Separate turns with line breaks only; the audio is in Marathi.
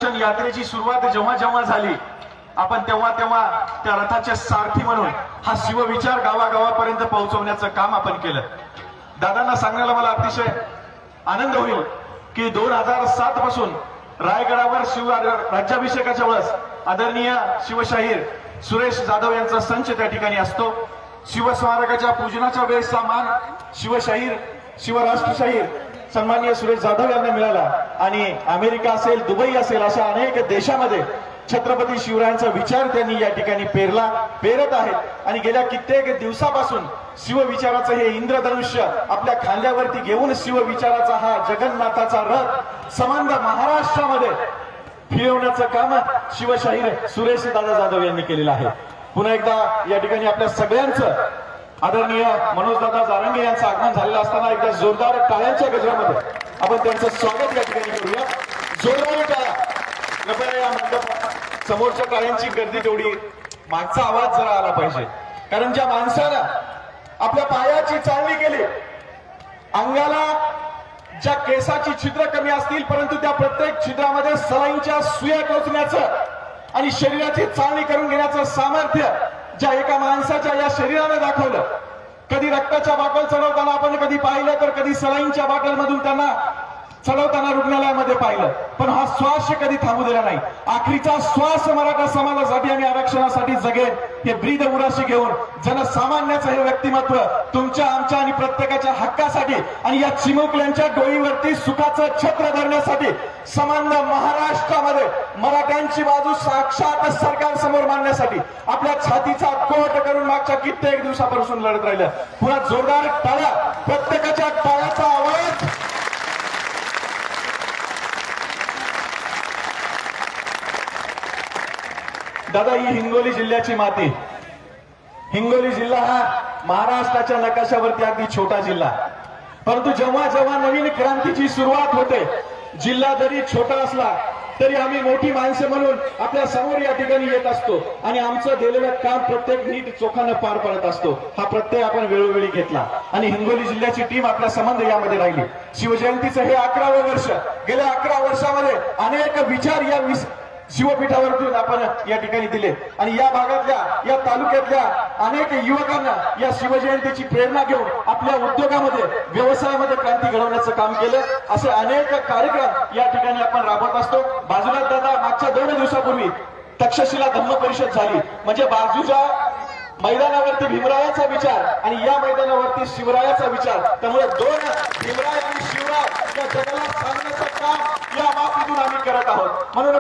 यात्रेची सुरुवात जेव्हा जेव्हा झाली आपण तेव्हा तेव्हा त्या रथाचे सारथी म्हणून हा शिवविचार गावागावापर्यंत पोहोचवण्याचं काम आपण केलं। दादांना सांगण्याला मला अतिशय आनंद होईल की 2007 पासून रायगडावर शिव राज्याभिषेकाच्या वेळेस आदरणीय शिवशाहीर सुरेश जाधव यांचा संच त्या ठिकाणी असतो। शिवस्मारकाच्या पूजनाच्या वेळेसचा मान शिवशाहीर शिवराष्ट्रशाहीर सन्माननीय सुरेश जाधव यांना मिळाला आणि अमेरिका असेल दुबई असेल अशा अनेक देशामध्ये छत्रपती शिवरायांचा विचार त्यांनी या ठिकाणी पेरत आहेत आणि गेल्या कित्येक दिवसापासून शिवविचाराचं हे इंद्रधनुष्य आपल्या खांद्यावरती घेऊन शिवविचाराचा हा जगन्नाथाचा रथ समंद महाराष्ट्रामध्ये फिरवण्याचं काम शिवशाहीर सुरेश दादा जाधव यांनी केलेलं आहे। पुन्हा एकदा या ठिकाणी आपल्या सगळ्यांचं आदरणीय मनोजदादा जारंगे यांचं आगमन झालेलं असताना एकदा जोरदार टाळ्यांच्या गजरामध्ये आपण त्यांचं स्वागत या ठिकाणी करूया। जोरदार टाळ्या। कृपया या मंडपात समोरच्या टाळ्यांची गर्दी तेवढी मागचा आवाज जरा आला पाहिजे, कारण ज्या माणसानं आपल्या पायाची चालणी केली, अंगाला ज्या केसाची छिद्र कमी असतील परंतु त्या प्रत्येक छिद्रामध्ये सलाईंच्या सुया टोचण्याचं आणि शरीराची चालणी करून घेण्याचं सामर्थ्य ज्या एका माणसाच्या या शरीराने दाखवलं। कधी रक्ताच्या बाटल चढवताना आपण कधी पाहिलं तर कधी सलाईंच्या बाटल मधून त्यांना चढवताना रुग्णालयामध्ये पाहिलं, पण हा श्वास कधी थांबू दिला नाही। आखरीचा श्वास मराठा समाजासाठी आणि आरक्षणासाठी जगेल हे ब्रीद उराशी घेऊन जनसामान्याचं हे व्यक्तिमत्व तुमच्या आमच्या आणि प्रत्येकाच्या हक्कासाठी आणि या चिमुकल्यांच्या डोळीवरती सुखाचं छत्र धरण्यासाठी समंद महाराष्ट्रामध्ये मराठ्यांची बाजू साक्षात सरकार समोर मांडण्यासाठी आपल्या छातीचा कोट करून मागच्या कित्येक दिवसापासून लढत राहिलं। पुन्हा जोरदार टाळ्या, प्रत्येकाच्या टाळ्याचा आवाज। दादा, ही हिंगोली जिल्ह्याची माती। हिंगोली जिल्हा हा महाराष्ट्राच्या नकाशावरती अगदी छोटा जिल्हा, परंतु जेव्हा जेव्हा नवीन क्रांतीची सुरुवात होते, जिल्हा जरी छोटा असला तरी आम्ही मोठी माणसं म्हणून आपल्या समोर या ठिकाणी येत असतो आणि आमचं दिलेलं काम प्रत्येक नीट चोखानं पार पडत असतो। हा प्रत्यय आपण वेळोवेळी घेतला आणि हिंगोली जिल्ह्याची टीम आपल्या संबंध यामध्ये राहिली। शिवजयंतीचं हे 11वं वर्ष। गेल्या 11 वर्षामध्ये अनेक विचार या शिवपीठावरतून आपण या ठिकाणी दिले आणि या भागातल्या या तालुक्यातल्या अनेक युवकांना या शिवजयंतीची प्रेरणा घेऊन आपल्या उद्योगामध्ये व्यवसायामध्ये क्रांती घडवण्याचं काम केलं। असे अनेक कार्यक्रम या ठिकाणी आपण राबवत असतो। बाजूला दादा मागच्या 2 दिवसापूर्वी तक्षशिला धम्म परिषद झाली, म्हणजे बाजूच्या मैदानावरती भीमरायाचा विचार आणि या मैदानावरती शिवरायाचा विचार, त्यामुळे 2 भीमराय आणि शिवराय या जगाला सांगण्याचं काम या मातीतून आम्ही करत आहोत। म्हणून